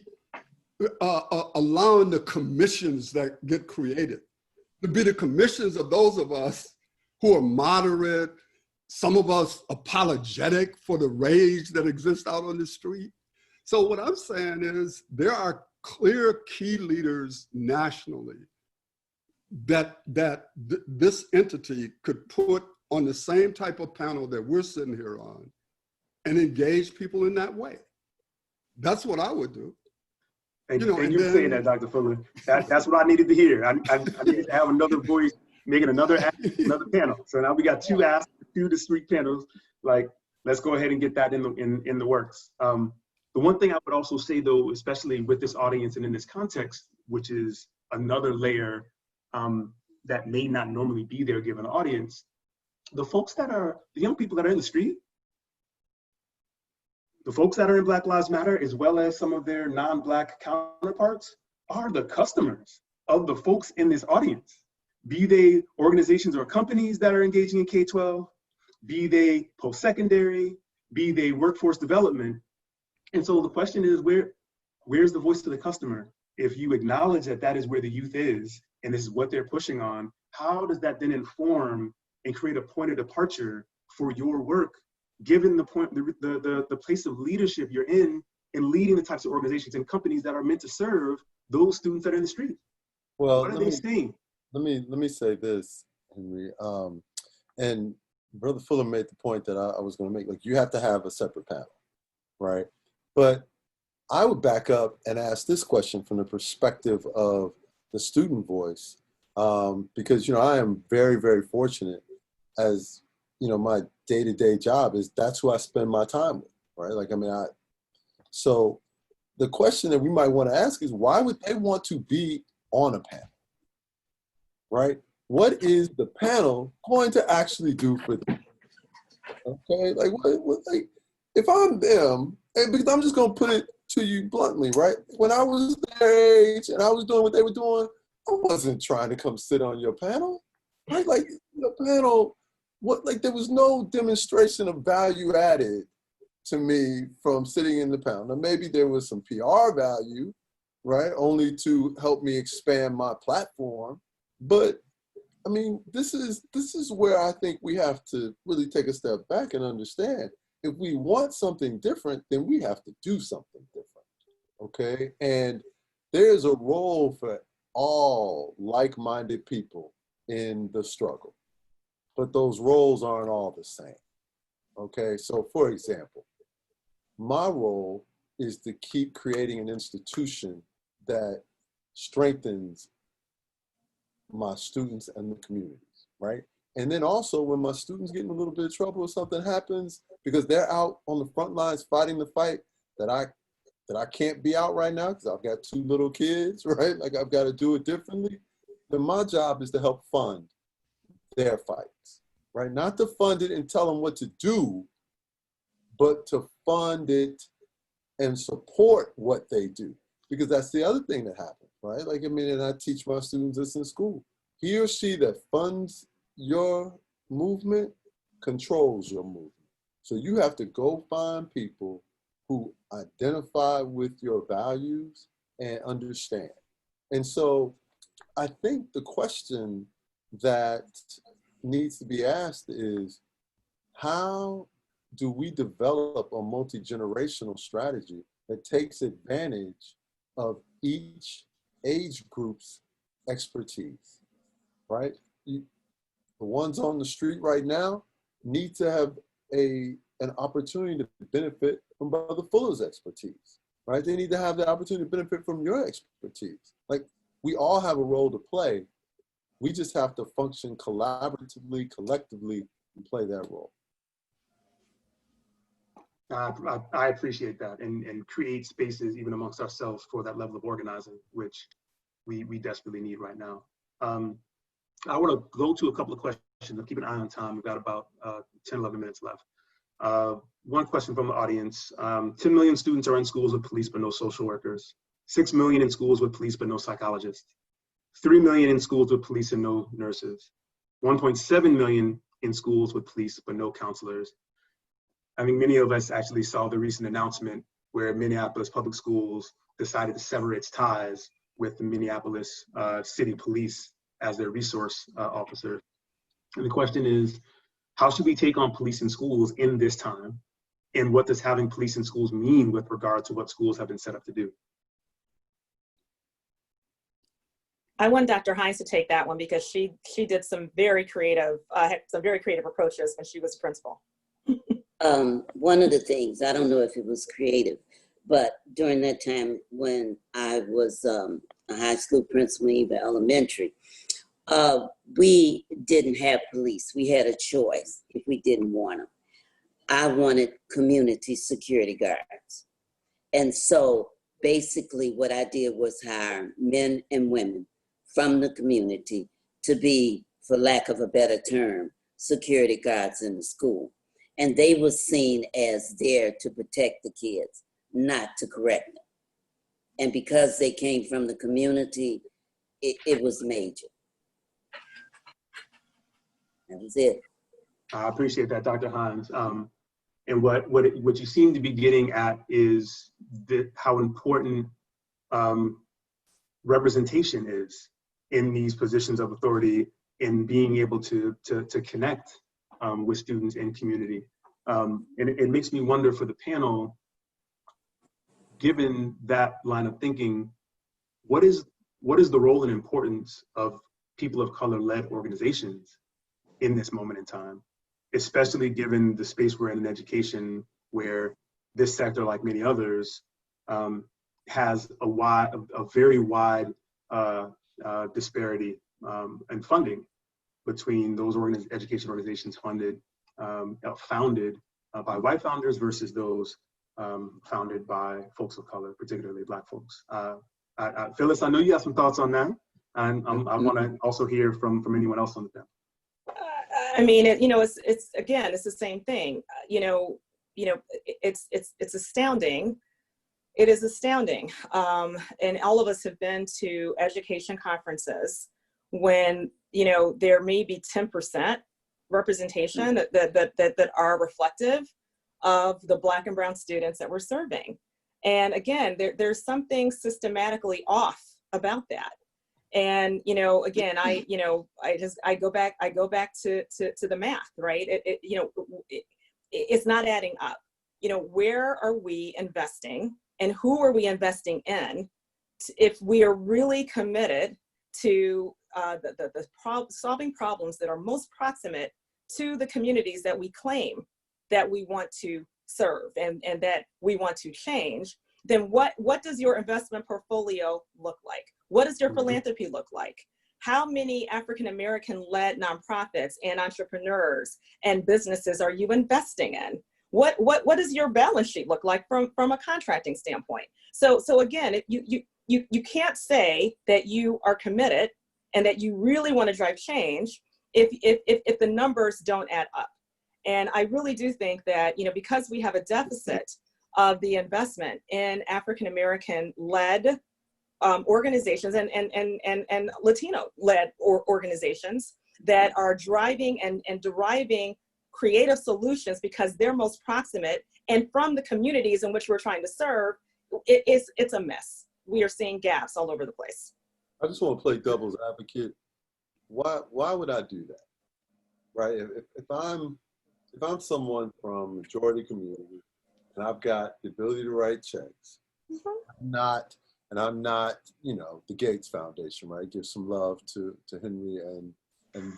S5: allowing the commissions that get created to be the commissions of those of us who are moderate, some of us apologetic for the rage that exists out on the street. So what I'm saying is there are clear key leaders nationally that this entity could put on the same type of panel that we're sitting here on and engage people in that way. That's what I would do.
S1: Thank
S5: You know,
S1: you
S5: and
S1: for saying
S5: then
S1: that, Dr. Fuller. That's what I needed to hear. I needed to have another voice making another panel. So now we got two discrete panels. Like, let's go ahead and get that in the works. The one thing I would also say, though, especially with this audience and in this context, which is another layer that may not normally be there given an audience, the young people that are in the street, the folks that are in Black Lives Matter, as well as some of their non-Black counterparts, are the customers of the folks in this audience. Be they organizations or companies that are engaging in K-12, be they post-secondary, be they workforce development. And so the question is, where's the voice of the customer? If you acknowledge that that is where the youth is, and this is what they're pushing on, how does that then inform and create a point of departure for your work, given the place of leadership you're in leading the types of organizations and companies that are meant to serve those students that are in the street?
S3: Well,
S1: what are they saying?
S3: Let me say this, Henry. And Brother Fuller made the point that I was going to make. Like, you have to have a separate panel, right? But I would back up and ask this question from the perspective of the student voice, because, you know, I am very, very fortunate, as, you know, my day-to-day job is that's who I spend my time with, right? Like, I mean, so the question that we might want to ask is, why would they want to be on a panel, right? What is the panel going to actually do for them? Okay, like, like, if I'm them, and because I'm just going to put it to you bluntly, right? When I was their age and I was doing what they were doing, I wasn't trying to come sit on your panel, right? Like, the panel, there was no demonstration of value added to me from sitting in the panel. Now, maybe there was some PR value, right? Only to help me expand my platform. But I mean, this is where I think we have to really take a step back and understand, if we want something different, then we have to do something different, okay? And there's a role for all like-minded people in the struggle, but those roles aren't all the same, okay? So for example, my role is to keep creating an institution that strengthens my students and the communities, right? And then also, when my students get in a little bit of trouble or something happens, because they're out on the front lines fighting the fight that I can't be out right now because I've got 2 little kids, right? Like, I've got to do it differently. Then my job is to help fund their fights, right? Not to fund it and tell them what to do, but to fund it and support what they do. Because that's the other thing that happens, right? Like, I mean, and I teach my students this in school. He or she that funds your movement controls your movement. So you have to go find people who identify with your values and understand. And so I think the question that needs to be asked is, how do we develop a multi-generational strategy that takes advantage of each age group's expertise, right? The ones on the street right now need to have an opportunity to benefit from Brother Fuller's expertise, right? They need to have the opportunity to benefit from your expertise. Like, we all have a role to play. We just have to function collaboratively, collectively, and play that role.
S1: I appreciate that, and create spaces even amongst ourselves for that level of organizing, which we desperately need right now. I want to go to a couple of questions. I'll keep an eye on time. We've got about 10, 11 minutes left. One question from the audience. 10 million students are in schools with police but no social workers. 6 million in schools with police but no psychologists. 3 million in schools with police and no nurses. 1.7 million in schools with police but no counselors. I mean, many of us actually saw the recent announcement where Minneapolis Public Schools decided to sever its ties with the Minneapolis City Police as their resource officers. And the question is, how should we take on police in schools in this time? And what does having police in schools mean with regard to what schools have been set up to do?
S4: I want Dr. Hines to take that one because she did some very creative, had some very creative approaches when she was principal.
S2: One of the things, I don't know if it was creative, But during that time when I was a high school principal, even elementary, we didn't have police. We had a choice if we didn't want them. I wanted community security guards. And so basically what I did was hire men and women from the community to be, for lack of a better term, security guards in the school. And they were seen as there to protect the kids, not to correct them. And because they came from the community, it was major. That was it.
S1: I appreciate that, Dr. Hines. And what you seem to be getting at is how important representation is in these positions of authority, in being able to connect with students and community. And it makes me wonder for the panel, given that line of thinking, what is the role and importance of people of color-led organizations in this moment in time, especially given the space we're in education, where this sector, like many others, has a very wide disparity and funding between those education organizations founded by white founders versus those founded by folks of color, particularly Black folks. Phyllis, I know you have some thoughts on that, and I want to also hear from anyone else on the panel.
S4: I mean, it's the same thing. It's astounding. It is astounding. And all of us have been to education conferences when, there may be 10% representation that are reflective of the Black and brown students that we're serving. And again, there's something systematically off about that. And, again, I go back to the math, right? It's not adding up. Where are we investing and who are we investing in if we are really committed to solving problems that are most proximate to the communities that we claim that we want to serve and that we want to change, then what does your investment portfolio look like? What does your philanthropy look like? How many African-American led nonprofits and entrepreneurs and businesses are you investing in? What does your balance sheet look like from a contracting standpoint? So again, you can't say that you are committed and that you really want to drive change if the numbers don't add up. And I really do think that, because we have a deficit of the investment in African-American led organizations and Latino led organizations that are driving and deriving creative solutions because they're most proximate and from the communities in which we're trying to serve, it's a mess. We are seeing gaps all over the place.
S3: I just want to play devil's advocate. Why would I do that? Right? If I'm someone from majority community and I've got the ability to write checks, I'm not the Gates Foundation, right? Give some love to Henry and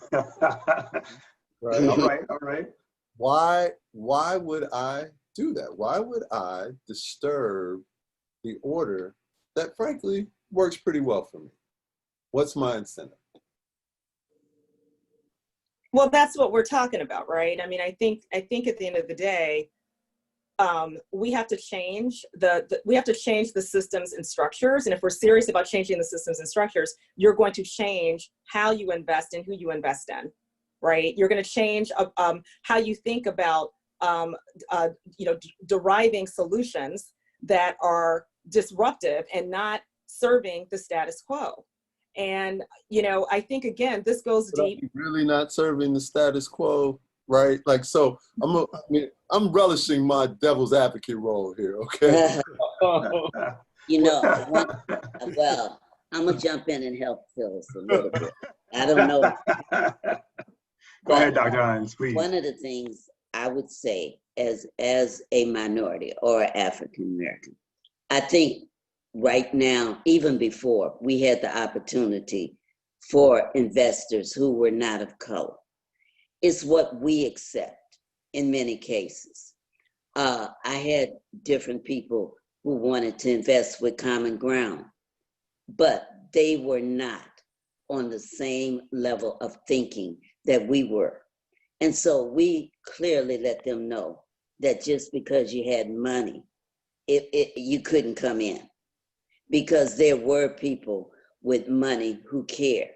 S3: right. All right. Why would I do that? Why would I disturb the order that frankly works pretty well for me? What's my incentive?
S4: Well, that's what we're talking about, right? I mean, I think at the end of the day, we have to change the systems and structures. And if we're serious about changing the systems and structures, you're going to change how you invest and who you invest in, right? You're going to change how you think about deriving solutions that are disruptive and not serving the status quo. And, I think, again, this goes deep.
S3: Really not serving the status quo, right? Like, so I'm relishing my devil's advocate role here, okay?
S2: Well, I'm going to jump in and help Phyllis a little bit. I don't know.
S1: Go ahead, Dr. Hines, please.
S2: One of the things I would say as a minority or African-American, I think right now, even before, we had the opportunity for investors who were not of color. It's what we accept in many cases. I had different people who wanted to invest with Common Ground, but they were not on the same level of thinking that we were. And so we clearly let them know that just because you had money, you couldn't come in, because there were people with money who care.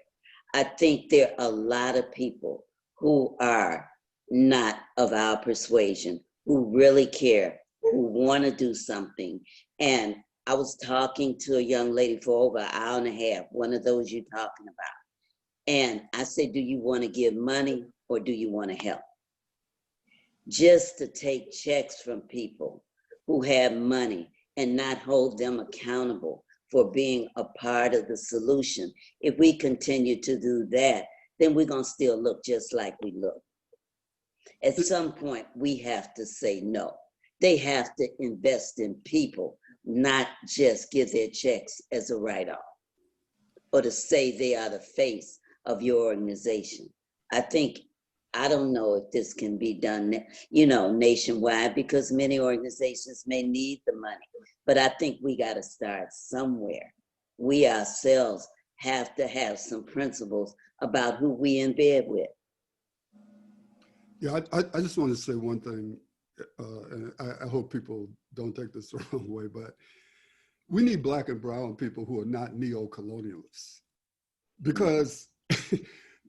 S2: I think there are a lot of people who are not of our persuasion, who really care, who want to do something. And I was talking to a young lady for over an hour and a half, one of those you're talking about. And I said, do you want to give money or do you want to help? Just to take checks from people who have money and not hold them accountable for being a part of the solution. If we continue to do that, then we're going to still look just like we look. At some point, we have to say no. They have to invest in people, not just give their checks as a write-off or to say they are the face of your organization. I don't know if this can be done, nationwide, because many organizations may need the money. But I think we got to start somewhere. We ourselves have to have some principles about who we in bed with.
S5: Yeah, I just want to say one thing, and I hope people don't take this the wrong way, but we need Black and brown people who are not neo-colonialists, because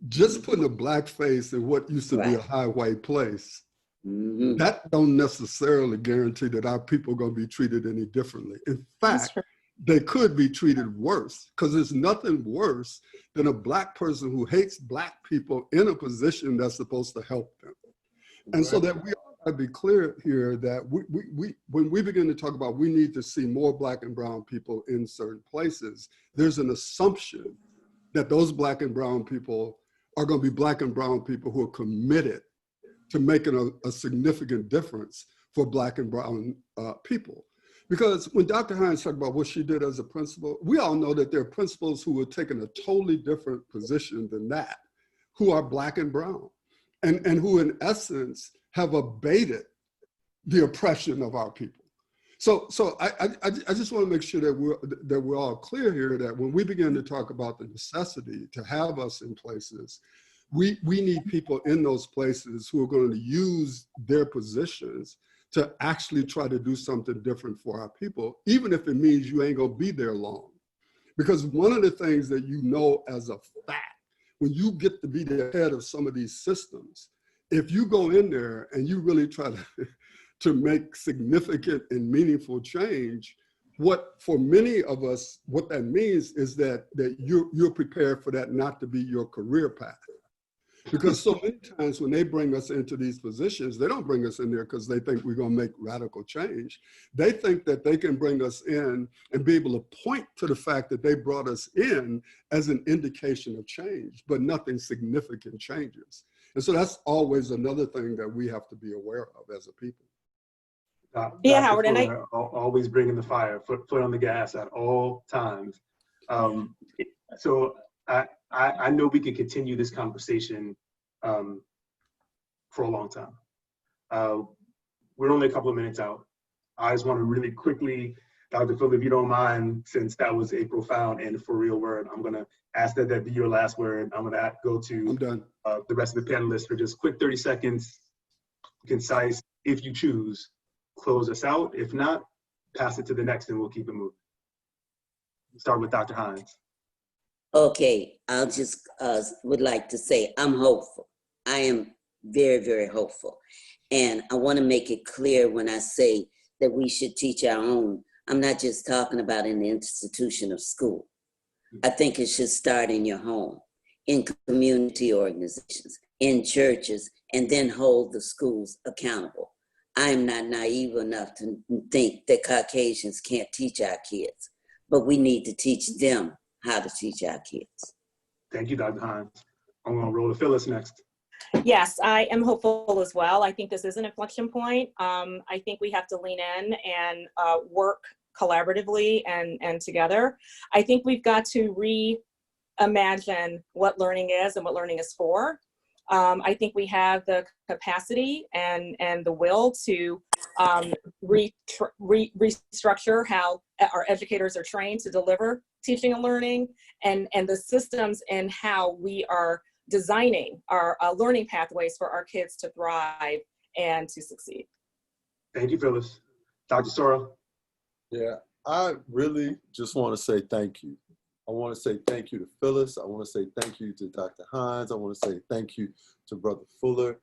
S5: just putting a Black face in what used to be a high white place, that don't necessarily guarantee that our people are going to be treated any differently. In fact, they could be treated worse, because there's nothing worse than a Black person who hates Black people in a position that's supposed to help them. And so that we all got to be clear here that when we begin to talk about we need to see more Black and brown people in certain places, there's an assumption that those Black and brown people are going to be Black and brown people who are committed to making a significant difference for Black and brown people. Because when Dr. Hines talked about what she did as a principal, we all know that there are principals who are taking a totally different position than that, who are Black and brown, and who in essence have abated the oppression of our people. So I just want to make sure that we're all clear here that when we begin to talk about the necessity to have us in places, we need people in those places who are going to use their positions to actually try to do something different for our people, even if it means you ain't gonna be there long. Because one of the things that you know as a fact, when you get to be the head of some of these systems, if you go in there and you really try to make significant and meaningful change, what for many of us, what that means is that you're prepared for that not to be your career path. Because so many times when they bring us into these positions, they don't bring us in there because they think we're going to make radical change. They think that they can bring us in and be able to point to the fact that they brought us in as an indication of change, but nothing significant changes. And so that's always another thing that we have to be aware of as a people.
S4: Yeah, Howard, and I
S1: always bringing the fire, foot on the gas at all times. So I know we can continue this conversation for a long time. We're only a couple of minutes out. I just want to really quickly, Dr. Phil, if you don't mind, since that was a profound and for real word, I'm going to ask that be your last word. I'm going to go to the rest of the panelists for just quick 30 seconds, concise, if you choose, close us out. If not, pass it to the next and we'll keep it moving. Start with Dr. Hines.
S2: Okay, I'll just would like to say I'm hopeful. I am very, very hopeful. And I want to make it clear when I say that we should teach our own. I'm not just talking about in the institution of school. I think it should start in your home, in community organizations, in churches, and then hold the schools accountable. I'm not naive enough to think that Caucasians can't teach our kids, but we need to teach them how to teach our kids.
S1: Thank you, Dr. Hines. I'm going to roll to Phyllis next.
S4: Yes, I am hopeful as well. I think this is an inflection point. I think we have to lean in and work collaboratively and together. I think we've got to reimagine what learning is and what learning is for. I think we have the capacity and the will to restructure how our educators are trained to deliver teaching and learning, and the systems and how we are designing our learning pathways for our kids to thrive and to succeed.
S1: Thank you, Phyllis. Dr. Sorrell.
S3: Yeah, I really just want to say thank you. I want to say thank you to Phyllis. I want to say thank you to Dr. Hines. I want to say thank you to Brother Fuller.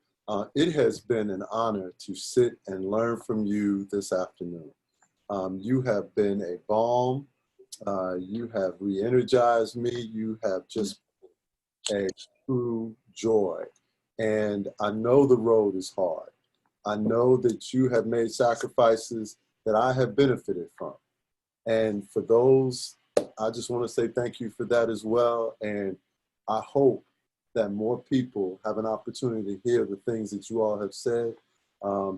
S3: It has been an honor to sit and learn from you this afternoon. You have been a balm. You have re-energized me. You have just been a true joy. And I know the road is hard. I know that you have made sacrifices that I have benefited from. And for those, I just want to say thank you for that as well. And I hope that more people have an opportunity to hear the things that you all have said,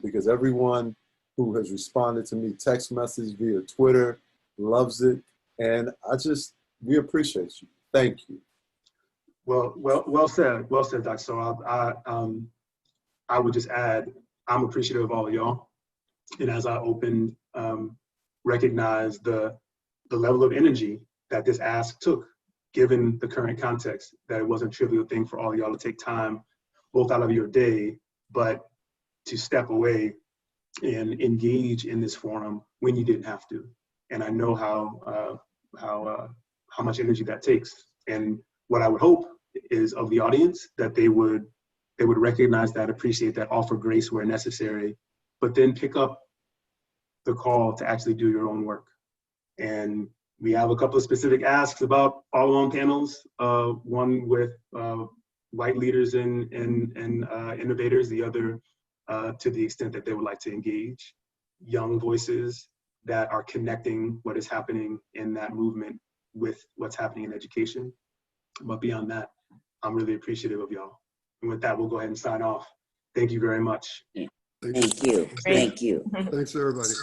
S3: because everyone who has responded to me text message via Twitter loves it. And we appreciate you. Thank you.
S1: Well said, Dr. Sorrell. I would just add, I'm appreciative of all of y'all. And as I opened, recognize the level of energy that this ask took, given the current context, that it wasn't a trivial thing for all of y'all to take time, both out of your day, but to step away and engage in this forum when you didn't have to. And I know how much energy that takes. And what I would hope is of the audience that they would recognize that, appreciate that, offer grace where necessary, but then pick up the call to actually do your own work. And we have a couple of specific asks about follow-on panels, one with white leaders and innovators, the other to the extent that they would like to engage young voices that are connecting what is happening in that movement with what's happening in education. But beyond that, I'm really appreciative of y'all. And with that, we'll go ahead and sign off. Thank you very much.
S2: Thank you. Thank you.
S5: Thanks, everybody.